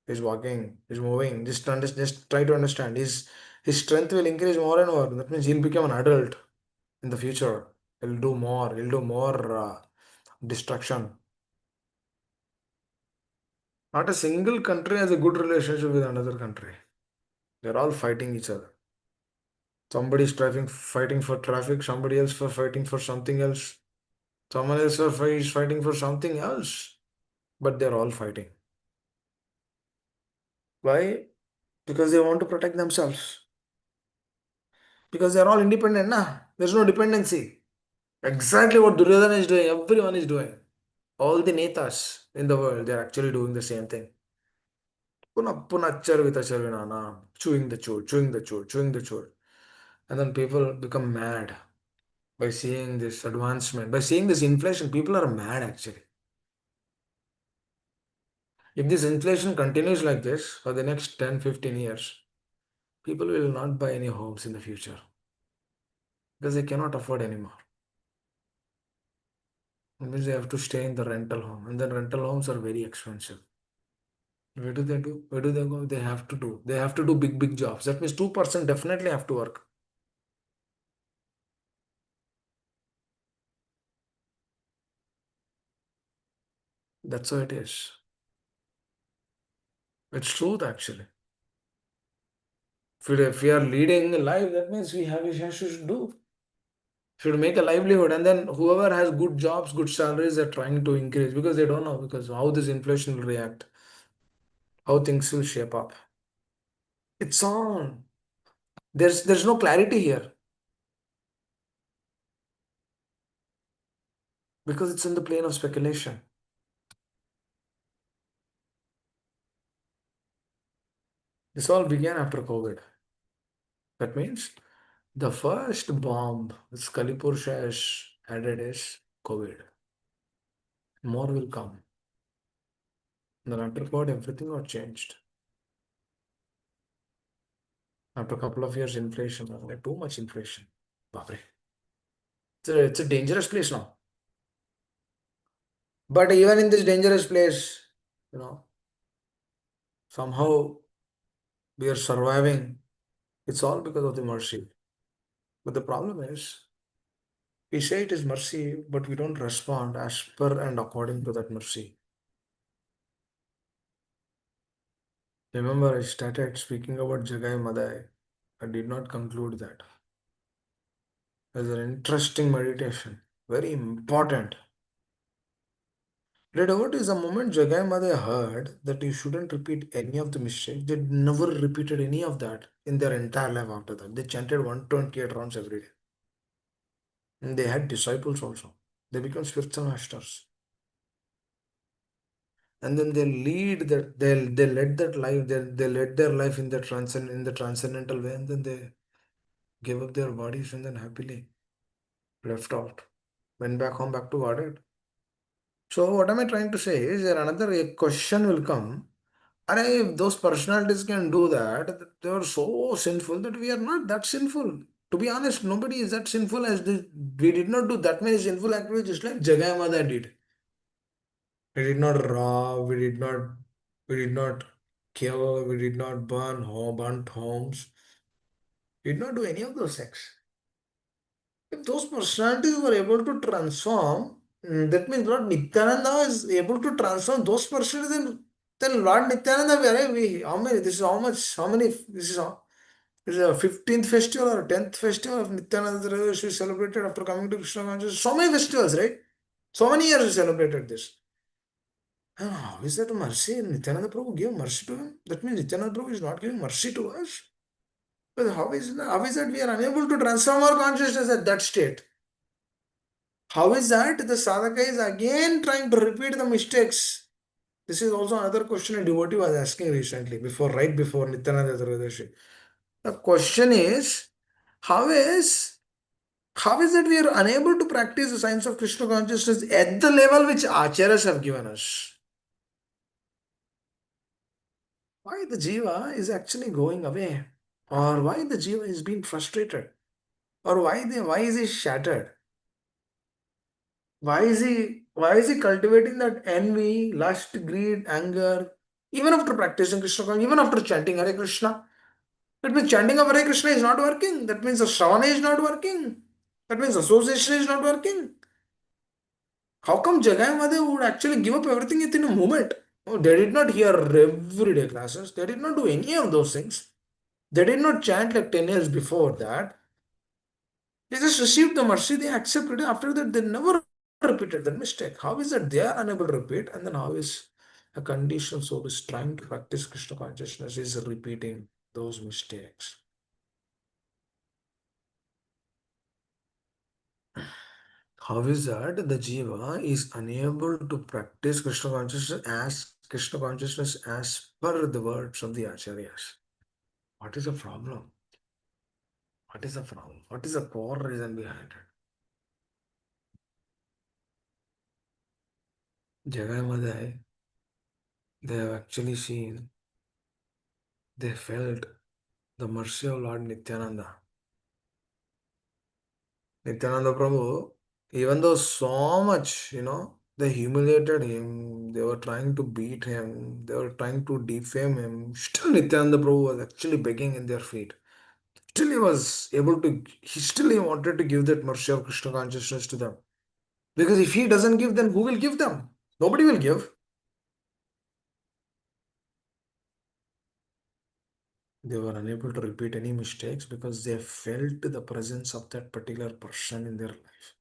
he's walking, he's moving. Just try to understand. His strength will increase more and more. That means he'll become an adult in the future. He'll do more. He'll do more destruction. Not a single country has a good relationship with another country. They're all fighting each other. Somebody is fighting for traffic, somebody else for fighting for something else. Someone else is fighting for something else. But they're all fighting. Why? Because they want to protect themselves. Because they're all independent, nah. There's no dependency. Exactly what Duryodhana is doing, everyone is doing. All the netas in the world, they're actually doing the same thing. Puna puna charvita charvinana, chewing the chewed, chewing the chewed, chewing the chewed. And then people become mad by seeing this advancement, by seeing this inflation. People are mad actually. If this inflation continues like this for the next 10, 15 years, people will not buy any homes in the future because they cannot afford anymore. It means they have to stay in the rental home, and then rental homes are very expensive. Where do they do? Where do they go? They have to do. They have to do big, big jobs. That means 2% definitely have to work. That's how it is. It's truth actually. If we are leading a life, that means we should do. Should make a livelihood, and then whoever has good jobs, good salaries, are trying to increase because they don't know because how this inflation will react, how things will shape up. It's on. There's no clarity here because it's in the plane of speculation. This all began after COVID. That means the first bomb which Kalipurusha has added is COVID. More will come. Then after God, everything got changed. After a couple of years, inflation, like too much inflation. Babre. It's a dangerous place now. But even in this dangerous place, you know, somehow we are surviving. It's all because of the mercy. But the problem is, we say it is mercy, but we don't respond as per and according to that mercy. Remember, I started speaking about Jagai Madai. I did not conclude that. There's an interesting meditation, very important. Later, what is the moment Jagai Madai heard that you shouldn't repeat any of the mistakes? They never repeated any of that in their entire life after that. They chanted 128 rounds every day. And they had disciples also. They become spiritual masters. And then they led that life, they led their life in the transcendental way, and then they gave up their bodies and then happily left out. Went back home, back to Godhead. So what am I trying to say is that another question will come. And if those personalities can do that, they are so sinful that we are not that sinful. To be honest, nobody is that sinful as this. We did not do that many sinful activities like Jagai Mada did. We did not rob, we did not kill, we did not burnt homes. We did not do any of those things. If those personalities were able to transform, that means Lord Nityananda is able to transform those personalities, then Lord Nityananda, how many, this is how much, how many, this is a 15th festival or 10th festival of Nityananda Triyodashi we celebrated after coming to Krishna consciousness. So many festivals, right? So many years we celebrated this. How is that mercy? Nityananda Prabhu gave mercy to him. That means Nityananda Prabhu is not giving mercy to us. But how is that we are unable to transform our consciousness at that state? How is that the sadhaka is again trying to repeat the mistakes? This is also another question a devotee was asking recently, right before Nityananda Triyodashi. The question is, how is how is that we are unable to practice the science of Krishna consciousness at the level which acharyas have given us? Why the jiva is actually going away? Or why the jiva is being frustrated? Or why is he shattered? Why is he cultivating that envy, lust, greed, anger, even after practicing Krishna consciousness, even after chanting Hare Krishna? That means chanting of Hare Krishna is not working. That means the Shravana is not working. That means association is not working. How come Jagai would actually give up everything within a moment? Oh, they did not hear everyday classes. They did not do any of those things. They did not chant like 10 years before that. They just received the mercy, they accepted it. After that, they never repeated that mistake. How is that they are unable to repeat? And then how is a conditioned soul is trying to practice Krishna consciousness is repeating those mistakes? How is that the jiva is unable to practice Krishna consciousness as per the words of the acharyas? What is the problem? What is the problem? What is the core reason behind it? Jagai Madai, they have actually seen, they felt the mercy of Lord Nityananda. Nityananda Prabhu, even though so much, they humiliated him, they were trying to beat him, they were trying to defame him, still Nityananda Prabhu was actually begging in their feet. Still he was able to, he wanted to give that mercy of Krishna consciousness to them. Because if he doesn't give, then who will give them? Nobody will give. They were unable to repeat any mistakes because they felt the presence of that particular person in their life.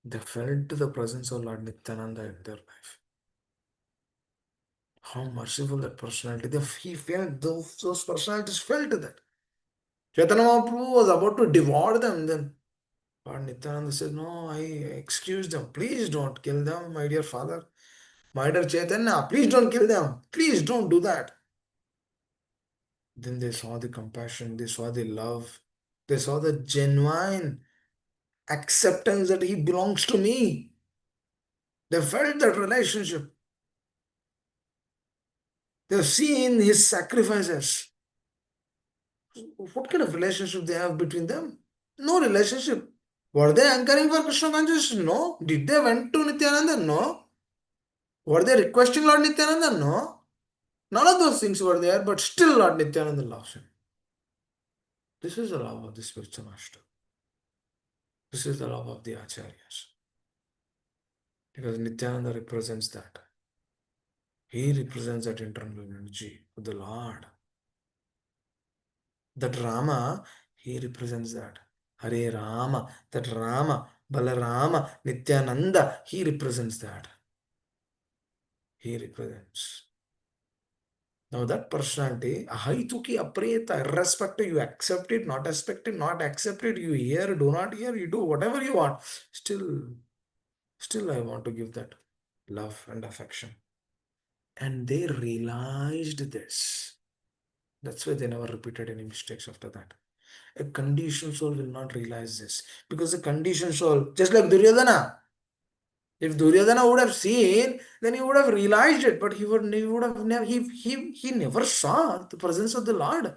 They felt the presence of Lord Nityananda in their life. How merciful that personality. He felt those personalities felt that. Chaitanya Mahaprabhu was about to devour them. Then Lord Nityananda said, "No, I excuse them. Please don't kill them, my dear father. My dear Chaitanya, please don't kill them. Please don't do that." Then they saw the compassion, they saw the love, they saw the genuine acceptance that he belongs to me. They felt that relationship. They've seen his sacrifices. What kind of relationship they have between them? No relationship. Were they anchoring for Krishna consciousness? No. Did they went to Nityananda? No. Were they requesting Lord Nityananda? No. None of those things were there, but still Lord Nityananda loves him. This is the love of the spiritual master. This is the love of the acharyas. Because Nityananda represents that. He represents that internal energy of the Lord. That Rama, he represents that. Hare Rama, that Rama, Balarama, Nityananda, he represents that. He represents. Now that personality, Ahaituki Apreta, irrespective, you accept it, not accept it, you hear, do not hear, you do whatever you want. Still I want to give that love and affection. And they realized this. That's why they never repeated any mistakes after that. A conditioned soul will not realize this. Because the conditioned soul, just like Duryodhana, if Duryodhana would have seen, then he would have realized it, but he would have never he never saw the presence of the Lord.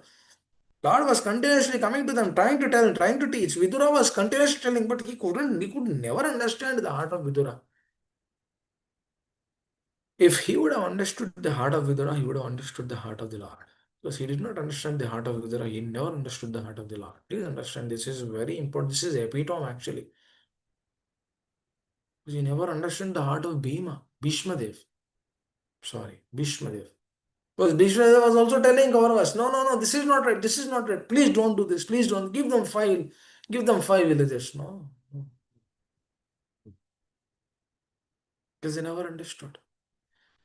Lord was continuously coming to them, trying to tell, trying to teach. Vidura was continuously telling, but he could never understand the heart of Vidura. If he would have understood the heart of Vidura, he would have understood the heart of the Lord. Because he did not understand the heart of Vidura, he never understood the heart of the Lord. Please understand, this is very important. This is epitome actually. Because he never understood the heart of Bhishma Dev. Sorry, Bhishma Dev. Because Bhishma Dev was also telling Kauravas, no, this is not right, this is not right. Please don't do this, please don't. Give them five villages. No. Because they never understood.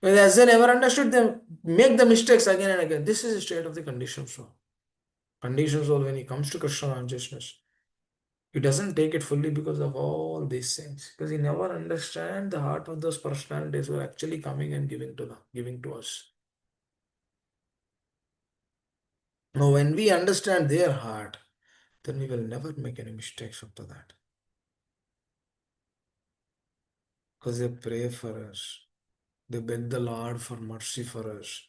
Because as they never understood, they make the mistakes again and again. This is the state of the conditioned soul. Conditioned soul, when he comes to Krishna consciousness, he doesn't take it fully because of all these things. Because he never understands the heart of those personalities who are actually coming and giving to us. Now, when we understand their heart, then we will never make any mistakes after that. Because they pray for us. They beg the Lord for mercy for us.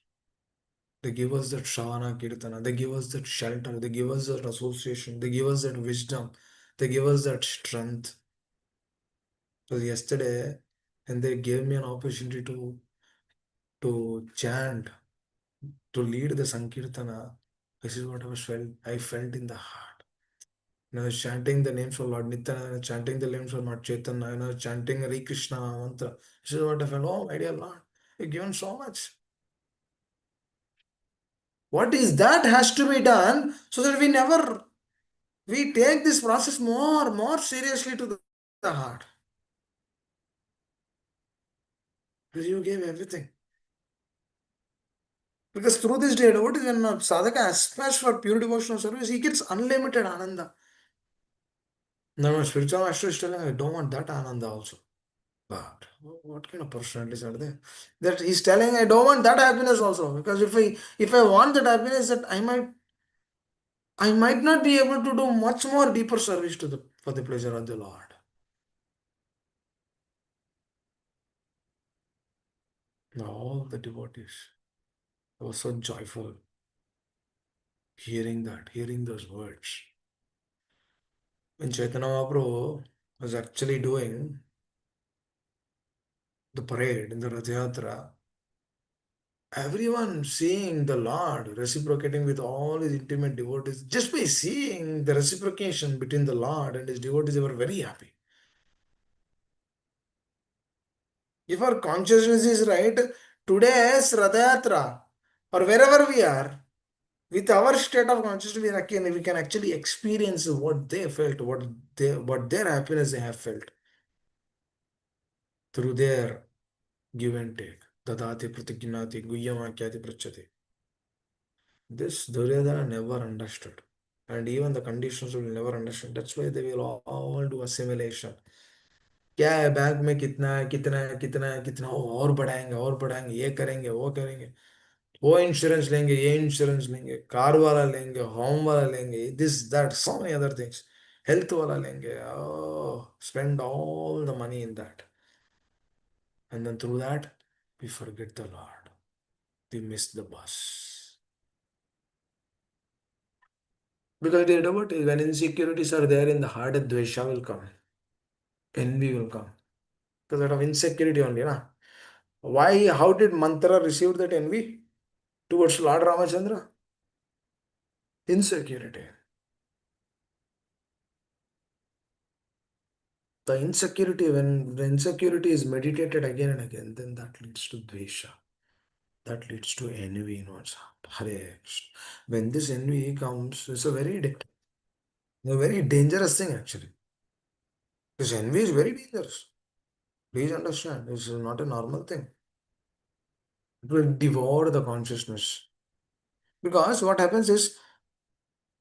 They give us that Shravana Kirtana. They give us that shelter. They give us that association. They give us that wisdom. They give us that strength. Because yesterday, and they gave me an opportunity to chant, to lead the Sankirtana. This is what I felt in the heart. And I was chanting the names of Lord Nityananda, chanting the names of Lord Chaitanya, and I was chanting Hare Krishna mantra. This is what I felt. Oh, my dear Lord, you've given so much. What is that has to be done so that we take this process more seriously to the heart. Because you gave everything. Because through this day, what is when a sadhaka aspires for pure devotional service, he gets unlimited ananda. Now, my spiritual master is telling, I don't want that ananda also. But what kind of personalities are there? That he's telling, I don't want that happiness also. Because if I want that happiness, that I might not be able to do much more deeper service to the for the pleasure of the Lord. All the devotees were so joyful hearing that, hearing those words. When Chaitanya Mahaprabhu was actually doing the parade in the Rath Yatra, everyone seeing the Lord reciprocating with all his intimate devotees, just by seeing the reciprocation between the Lord and his devotees, they were very happy. If our consciousness is right, today's Rath Yatra, or wherever we are, with our state of consciousness, we can actually experience what they felt, what their happiness they have felt through their give and take. Dadati pratignati guhyamakyati prachati. This Duryodhana never understood. And even the conditions will never understand. That's why they will all do assimilation. क्या है bank में कितना और बढ़ाएंगे ये करेंगे वो करेंगे वो इंश्योरेंस लेंगे ये इंश्योरेंस लेंगे कार वाला लेंगे होम वाला लेंगे this that so many other things health वाला लेंगे spend all the money in that and then through that we forget the Lord, we miss the bus. Because they know what when insecurities are there in the heart, dvesha will come, envy will come. Because out of insecurity only, na? Why? How did Mantra receive that envy towards Lord Ramachandra? Insecurity. The insecurity, when the insecurity is meditated again and again, then that leads to dvesha. That leads to envy in one's heart. Hare Krishna. When this envy comes, it's a very dangerous thing actually. This envy is very dangerous. Please understand, it's not a normal thing. It will devour the consciousness. Because what happens is,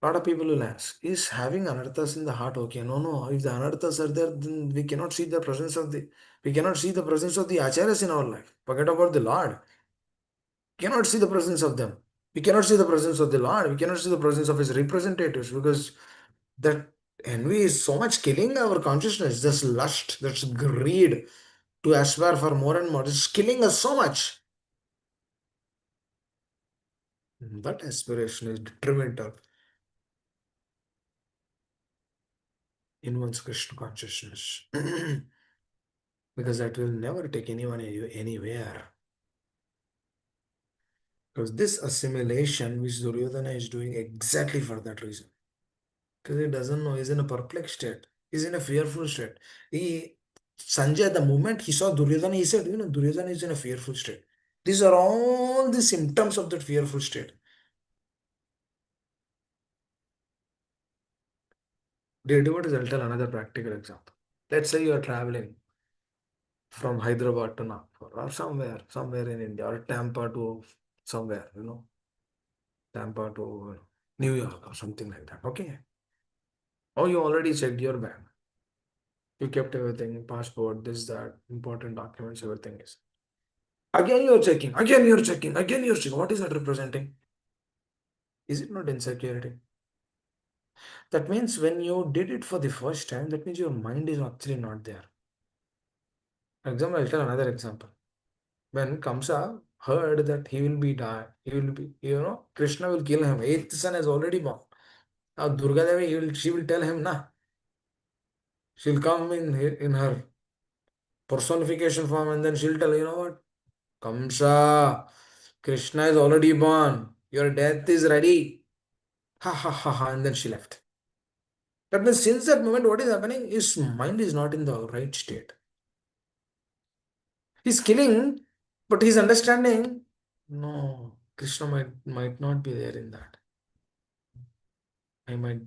a lot of people will ask, is having anarthas in the heart okay? No, no. If the anarthas are there, then we cannot see the presence of the acharyas in our life. Forget about the Lord. We cannot see the presence of them. We cannot see the presence of the Lord. We cannot see the presence of his representatives because that envy is so much killing our consciousness. This lust, that's greed to aspire for more and more. It's killing us so much. That aspiration is detrimental in one's Krishna consciousness. Because that will never take anyone anywhere. Because this assimilation which Duryodhana is doing exactly for that reason. Because he doesn't know, he's in a perplexed state. He's in a fearful state. Sanjay, the moment he saw Duryodhana, he said, Duryodhana is in a fearful state. These are all the symptoms of that fearful state. Dear devotees, I'll tell another practical example. Let's say you are traveling from Hyderabad to Nagpur or somewhere in India or Tampa to somewhere, Tampa to New York or something like that. Okay. Oh, you already checked your bag. You kept everything, passport, this, that, important documents, everything is. Again you're checking, again you're checking, again you're checking. What is that representing? Is it not insecurity? That means when you did it for the first time, that means your mind is actually not there. For example, I'll tell another example. When Kamsa heard that he will be die, he will be, Krishna will kill him. Eighth son is already born. Now Durga Devi, she will tell him, nah, she'll come in her personification form and then she'll tell, you know what? Kamsa, Krishna is already born. Your death is ready. Ha ha ha ha. And then she left. That means since that moment, what is happening? His mind is not in the right state. He's killing, but he's understanding. No, Krishna might not be there in that. I might,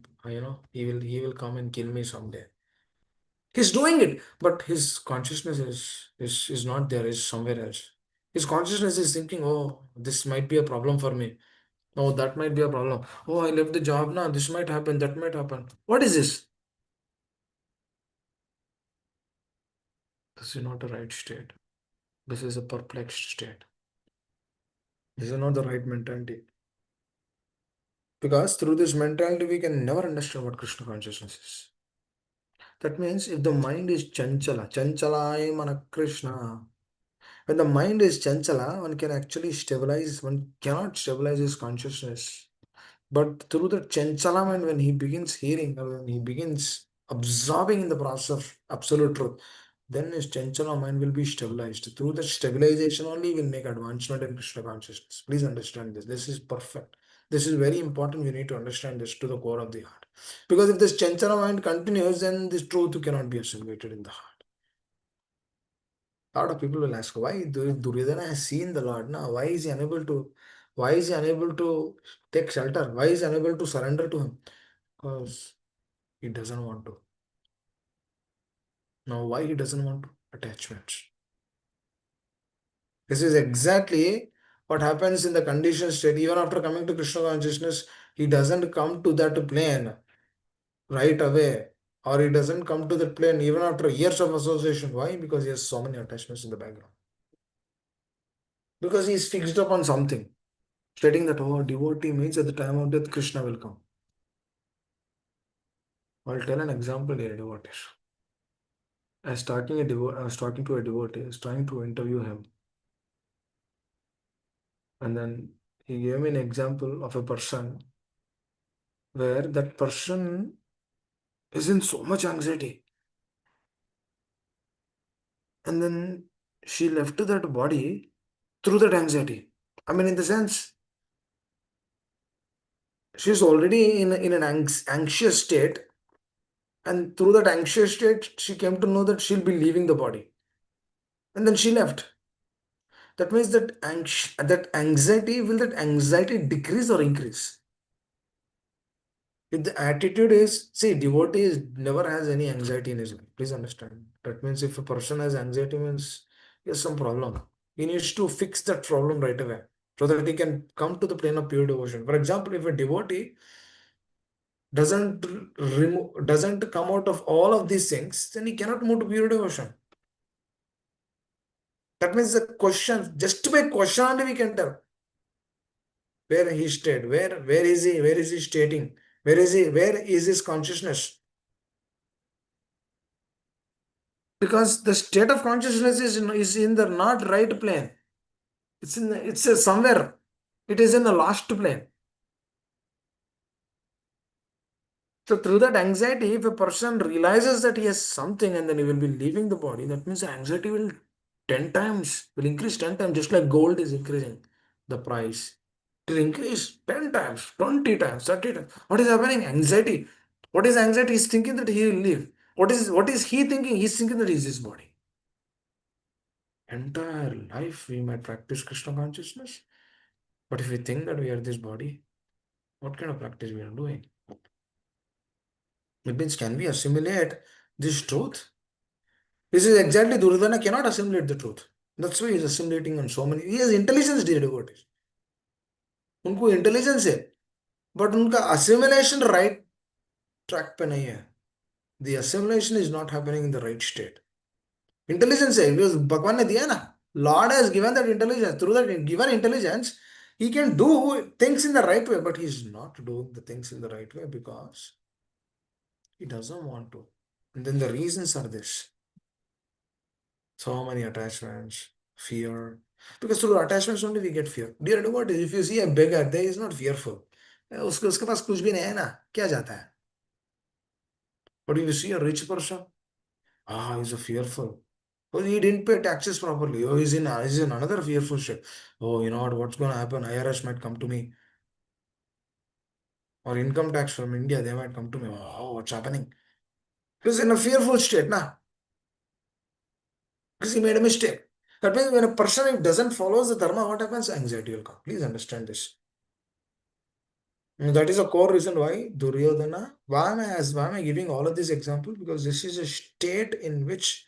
he will come and kill me someday. He's doing it, but his consciousness is not there, is somewhere else. His consciousness is thinking, oh, this might be a problem for me. Oh, that might be a problem. Oh, I left the job now. This might happen, that might happen. What is this? This is not the right state. This is a perplexed state. This is not the right mentality. Because through this mentality, we can never understand what Krishna consciousness is. That means if the mind is chanchala, chanchalaya mana Krishna. When the mind is chanchala, one can actually stabilize, one cannot stabilize his consciousness. But through the chanchala mind, when he begins hearing, or when he begins absorbing in the process of absolute truth, then his chanchala mind will be stabilized. Through the stabilization only, will make advancement in Krishna consciousness. Please understand this. This is perfect. This is very important. We need to understand this to the core of the heart. Because if this chanchala mind continues, then this truth cannot be assimilated in the heart. A lot of people will ask, why Duryodhana has seen the Lord? Now, why is he unable to take shelter? Why is he unable to surrender to him? Because he doesn't want to. Now, why he doesn't want to? Attachments. This is exactly what happens in the conditioned state. Even after coming to Krishna consciousness, he doesn't come to that plane right away. Or he doesn't come to that plane even after years of association. Why? Because he has so many attachments in the background. Because he is fixed upon something, stating that, oh, devotee means at the time of death, Krishna will come. I'll tell an example here, devotees. I was talking to a devotee, I was trying to interview him. And then he gave me an example of a person where that person is in so much anxiety. And then she left that body through that anxiety. I mean, in the sense, she's already in an anxious state. And through that anxious state, she came to know that she'll be leaving the body. And then she left. That means that anxiety, will that anxiety decrease or increase? If the attitude is, see, devotee never has any anxiety in his life. Please understand. That means if a person has anxiety, means he has some problem. He needs to fix that problem right away so that he can come to the plane of pure devotion. For example, if a devotee doesn't come out of all of these things, then he cannot move to pure devotion. That means the question, just by question only we can tell where he stayed, where is he stating, where is his consciousness? Because the state of consciousness is in the not right plane. It's somewhere. It is in the last plane. So through that anxiety, if a person realizes that he has something and then he will be leaving the body, that means the anxiety will 10 times, will increase 10 times, just like gold is increasing the price. It will increase 10 times, 20 times, 30 times. What is happening? Anxiety. What is anxiety? He's thinking that he will leave. What is he thinking? He's thinking that he is his body. Entire life we might practice Krishna consciousness. But if we think that we are this body, what kind of practice we are doing? It means, can we assimilate this truth? This is exactly Duryodhana cannot assimilate the truth. That's why he is assimilating on so many. He has intelligence, dear devotees. उनको intelligence है but उनका assimilation right track पे नहीं है. The assimilation is not happening in the right state. Intelligence है because भगवान ने दिया है ना. Lord has given that intelligence. Through that given intelligence, he can do things in the right way, but he is not doing the things in the right way because he doesn't want to. And then the reasons are this. So many attachments, fear. Because through attachments only we get fear. Dear devotees, if you see a beggar, there is not fearful. उसके उसके पास कुछ भी नहीं है ना, क्या जाता है? But if you see a rich person, he's a fearful. Oh, he didn't pay taxes properly. Oh, he's in another fearful state. Oh, you know what? What's going to happen? IRS might come to me. or income tax from India, they might come to me, oh, what's happening? Because in a fearful state, na? Because he made a mistake. That means when a person doesn't follow the dharma, what happens? Anxiety will come. Please understand this. And that is a core reason why Duryodhana, why am I giving all of this example? Because this is a state in which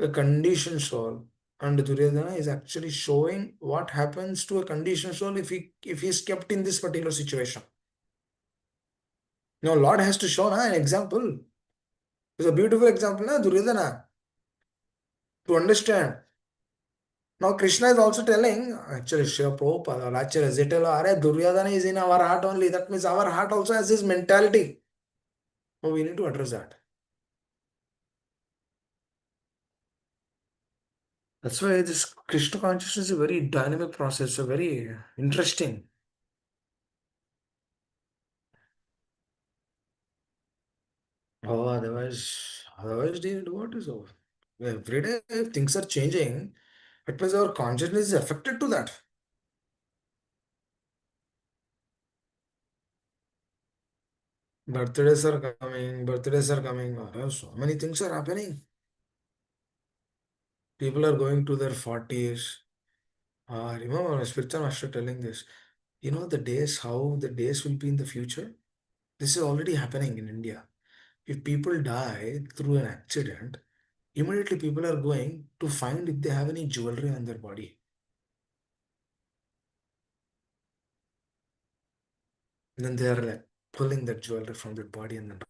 a conditioned soul, and Duryodhana is actually showing what happens to a conditioned soul if he is kept in this particular situation. Now, Lord has to show an example. It's a beautiful example, na, Duryodhana, to understand. Now, Krishna is also telling, actually, Srila Prabhupada, or actually, as they tell, "Arey, Duryodhana is in our heart only." That means our heart also has this mentality. So, we need to address that. That's why this Krishna consciousness is a very dynamic process, a very interesting. Oh, otherwise, dude, what is over? Every day, if things are changing, it means our consciousness is affected to that. Birthdays are coming. So many things are happening. People are going to their 40s. I remember my spiritual master telling this. You know how the days will be in the future? This is already happening in India. If people die through an accident, immediately people are going to find if they have any jewelry on their body. Then they are like pulling that jewelry from their body and then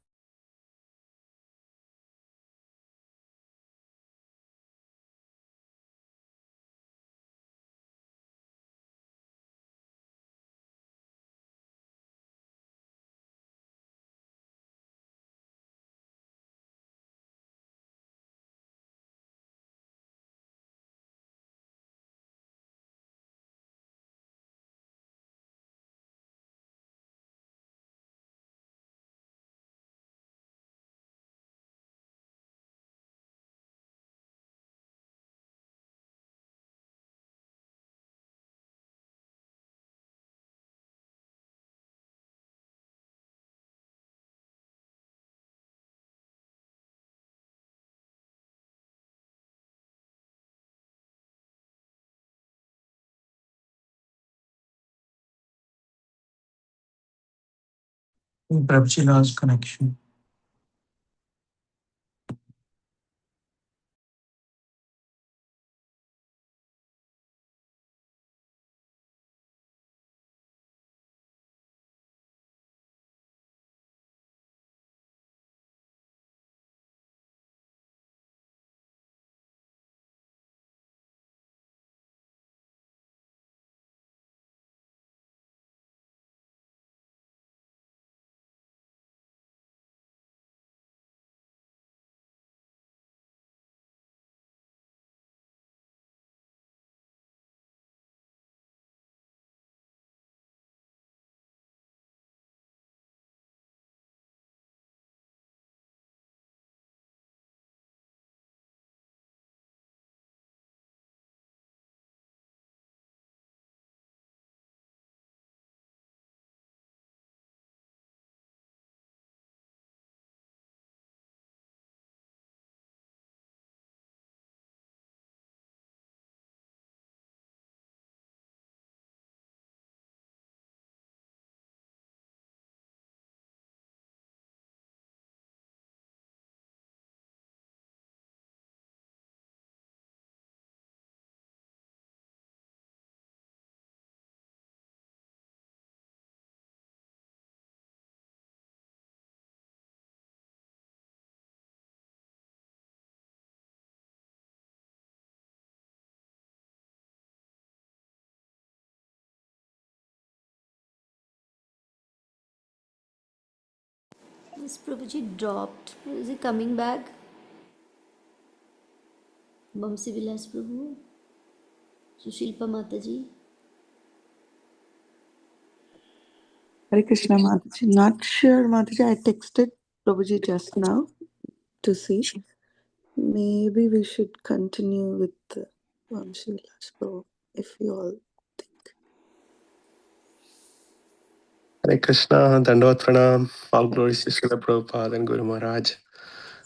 Prabhuji lost connection. This Prabhuji dropped. Is he coming back? Bamsi Vilas Prabhu? Sushilpa Mataji? Hare Krishna Mataji. Not sure, Mataji. I texted Prabhuji just now to see. Maybe we should continue with the Vamshi Vilas Prabhu, if you all think. Hare Krishna, Dandavat Pranam, all glories to Srila Prabhupada and Guru Maharaj.